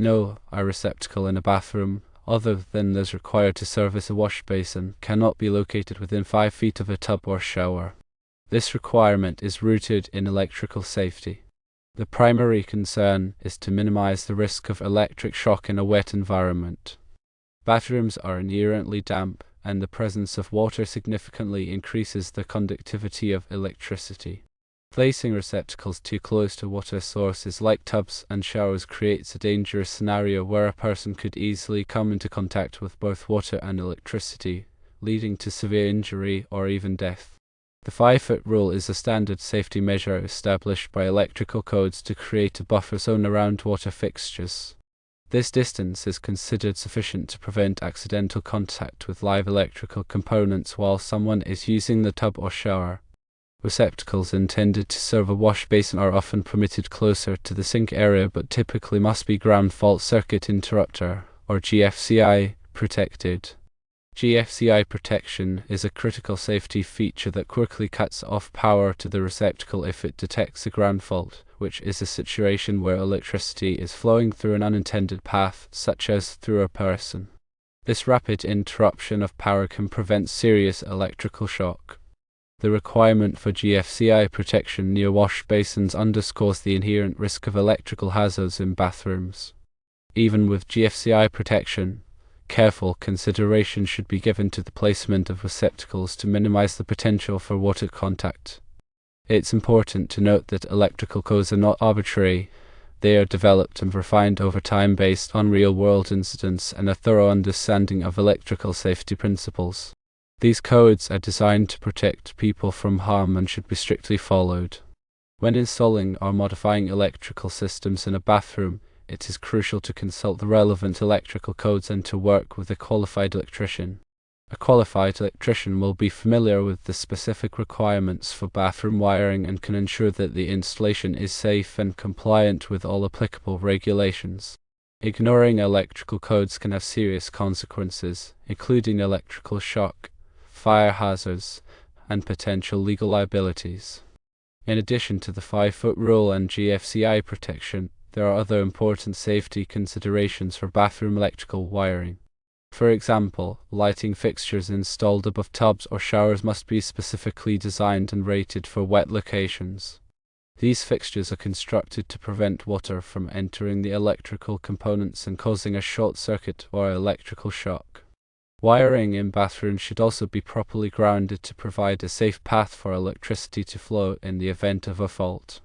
know, a receptacle in a bathroom, other than those required to serve as a wash basin, cannot be located within 5 feet of a tub or shower. This requirement is rooted in electrical safety. The primary concern is to minimize the risk of electric shock in a wet environment. Bathrooms are inherently damp, and the presence of water significantly increases the conductivity of electricity. Placing receptacles too close to water sources like tubs and showers creates a dangerous scenario where a person could easily come into contact with both water and electricity, leading to severe injury or even death. The 5-foot rule is a standard safety measure established by electrical codes to create a buffer zone around water fixtures. This distance is considered sufficient to prevent accidental contact with live electrical components while someone is using the tub or shower. Receptacles intended to serve a wash basin are often permitted closer to the sink area but typically must be ground fault circuit interrupter, or GFCI, protected. GFCI protection is a critical safety feature that quickly cuts off power to the receptacle if it detects a ground fault, which is a situation where electricity is flowing through an unintended path, such as through a person. This rapid interruption of power can prevent serious electrical shock. The requirement for GFCI protection near wash basins underscores the inherent risk of electrical hazards in bathrooms. Even with GFCI protection, careful consideration should be given to the placement of receptacles to minimize the potential for water contact. It's important to note that electrical codes are not arbitrary. They are developed and refined over time based on real-world incidents and a thorough understanding of electrical safety principles. These codes are designed to protect people from harm and should be strictly followed. When installing or modifying electrical systems in a bathroom, it is crucial to consult the relevant electrical codes and to work with a qualified electrician. A qualified electrician will be familiar with the specific requirements for bathroom wiring and can ensure that the installation is safe and compliant with all applicable regulations. Ignoring electrical codes can have serious consequences, including electrical shock, fire hazards, and potential legal liabilities. In addition to the 5-foot rule and GFCI protection, there are other important safety considerations for bathroom electrical wiring. For example, lighting fixtures installed above tubs or showers must be specifically designed and rated for wet locations. These fixtures are constructed to prevent water from entering the electrical components and causing a short circuit or electrical shock. Wiring in bathrooms should also be properly grounded to provide a safe path for electricity to flow in the event of a fault.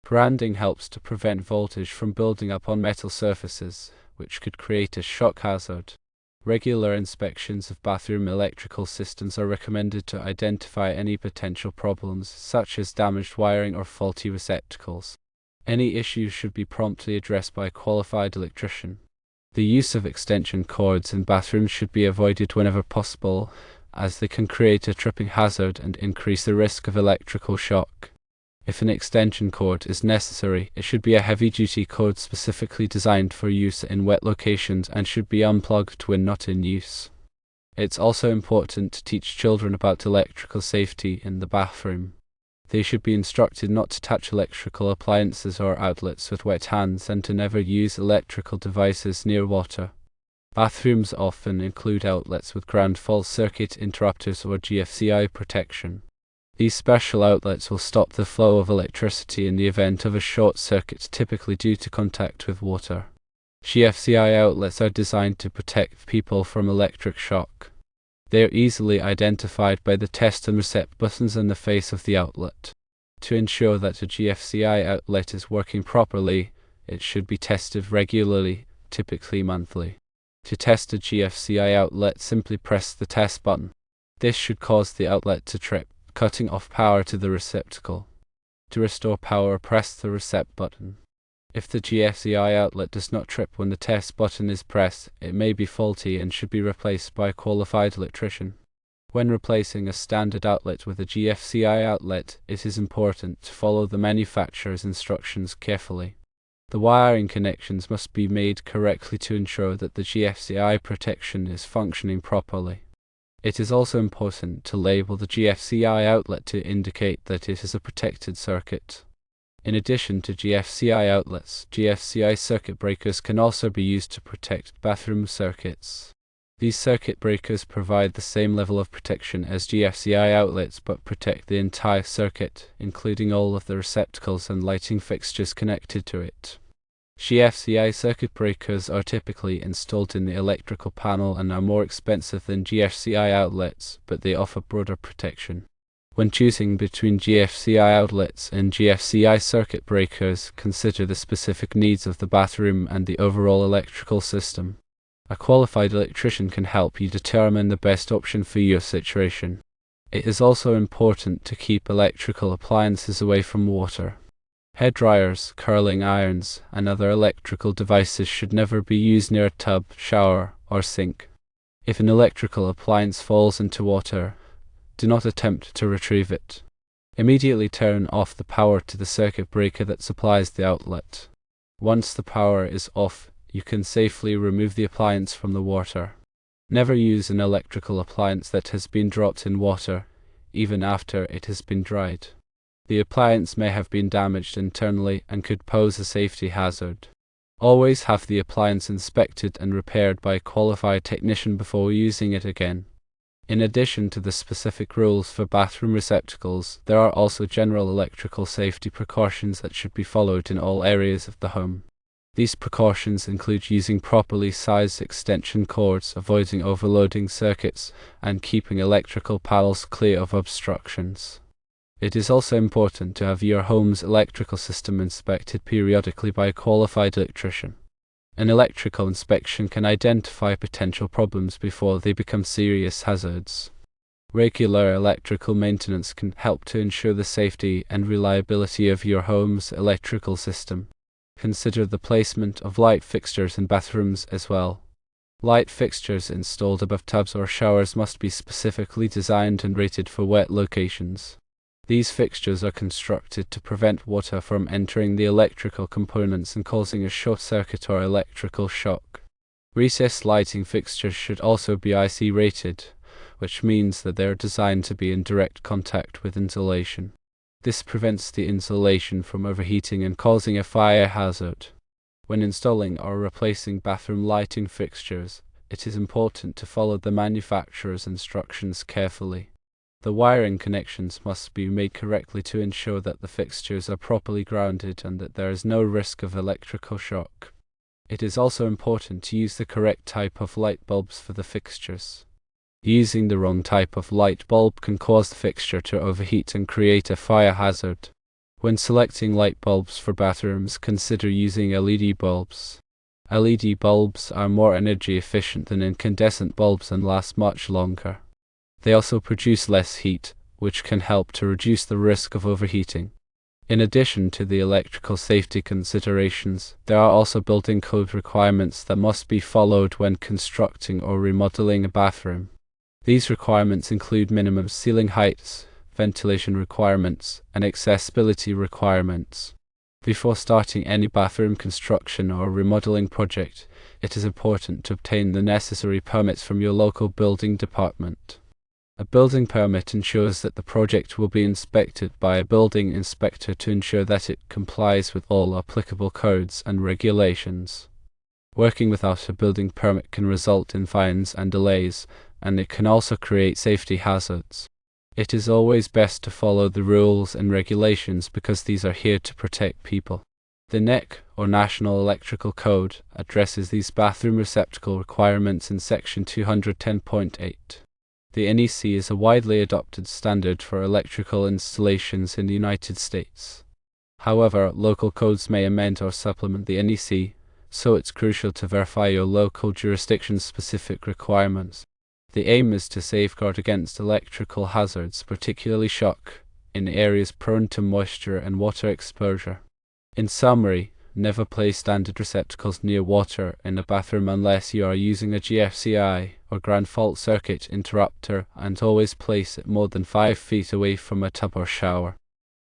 Grounding helps to prevent voltage from building up on metal surfaces, which could create a shock hazard. Regular inspections of bathroom electrical systems are recommended to identify any potential problems, such as damaged wiring or faulty receptacles. Any issues should be promptly addressed by a qualified electrician. The use of extension cords in bathrooms should be avoided whenever possible, as they can create a tripping hazard and increase the risk of electrical shock. If an extension cord is necessary, it should be a heavy-duty cord specifically designed for use in wet locations and should be unplugged when not in use. It's also important to teach children about electrical safety in the bathroom. They should be instructed not to touch electrical appliances or outlets with wet hands and to never use electrical devices near water. Bathrooms often include outlets with ground fault circuit interrupters or GFCI protection. These special outlets will stop the flow of electricity in the event of a short circuit, typically due to contact with water. GFCI outlets are designed to protect people from electric shock. They are easily identified by the test and reset buttons on the face of the outlet. To ensure that a GFCI outlet is working properly, it should be tested regularly, typically monthly. To test a GFCI outlet, simply press the test button. This should cause the outlet to trip, cutting off power to the receptacle. To restore power, press the reset button. If the GFCI outlet does not trip when the test button is pressed, it may be faulty and should be replaced by a qualified electrician. When replacing a standard outlet with a GFCI outlet, it is important to follow the manufacturer's instructions carefully. The wiring connections must be made correctly to ensure that the GFCI protection is functioning properly. It is also important to label the GFCI outlet to indicate that it is a protected circuit. In addition to GFCI outlets, GFCI circuit breakers can also be used to protect bathroom circuits. These circuit breakers provide the same level of protection as GFCI outlets but protect the entire circuit, including all of the receptacles and lighting fixtures connected to it. GFCI circuit breakers are typically installed in the electrical panel and are more expensive than GFCI outlets, but they offer broader protection. When choosing between GFCI outlets and GFCI circuit breakers, consider the specific needs of the bathroom and the overall electrical system. A qualified electrician can help you determine the best option for your situation. It is also important to keep electrical appliances away from water. Hair dryers, curling irons, and other electrical devices should never be used near a tub, shower, or sink. If an electrical appliance falls into water, do not attempt to retrieve it. Immediately turn off the power to the circuit breaker that supplies the outlet. Once the power is off, you can safely remove the appliance from the water. Never use an electrical appliance that has been dropped in water, even after it has been dried. The appliance may have been damaged internally and could pose a safety hazard. Always have the appliance inspected and repaired by a qualified technician before using it again. In addition to the specific rules for bathroom receptacles, there are also general electrical safety precautions that should be followed in all areas of the home. These precautions include using properly sized extension cords, avoiding overloading circuits, and keeping electrical panels clear of obstructions. It is also important to have your home's electrical system inspected periodically by a qualified electrician. An electrical inspection can identify potential problems before they become serious hazards. Regular electrical maintenance can help to ensure the safety and reliability of your home's electrical system. Consider the placement of light fixtures in bathrooms as well. Light fixtures installed above tubs or showers must be specifically designed and rated for wet locations. These fixtures are constructed to prevent water from entering the electrical components and causing a short circuit or electrical shock. Recessed lighting fixtures should also be IC rated, which means that they are designed to be in direct contact with insulation. This prevents the insulation from overheating and causing a fire hazard. When installing or replacing bathroom lighting fixtures, it is important to follow the manufacturer's instructions carefully. The wiring connections must be made correctly to ensure that the fixtures are properly grounded and that there is no risk of electrical shock. It is also important to use the correct type of light bulbs for the fixtures. Using the wrong type of light bulb can cause the fixture to overheat and create a fire hazard. When selecting light bulbs for bathrooms, consider using LED bulbs. LED bulbs are more energy efficient than incandescent bulbs and last much longer. They also produce less heat, which can help to reduce the risk of overheating. In addition to the electrical safety considerations, there are also building code requirements that must be followed when constructing or remodeling a bathroom. These requirements include minimum ceiling heights, ventilation requirements, and accessibility requirements. Before starting any bathroom construction or remodeling project, it is important to obtain the necessary permits from your local building department. A building permit ensures that the project will be inspected by a building inspector to ensure that it complies with all applicable codes and regulations. Working without a building permit can result in fines and delays, and it can also create safety hazards. It is always best to follow the rules and regulations because these are here to protect people. The NEC, or National Electrical Code, addresses these bathroom receptacle requirements in Section 210.8. The NEC is a widely adopted standard for electrical installations in the United States. However, local codes may amend or supplement the NEC, so it's crucial to verify your local jurisdiction's specific requirements. The aim is to safeguard against electrical hazards, particularly shock, in areas prone to moisture and water exposure. In summary, never place standard receptacles near water in a bathroom unless you are using a GFCI or ground fault circuit interrupter, and always place it more than 5 feet away from a tub or shower.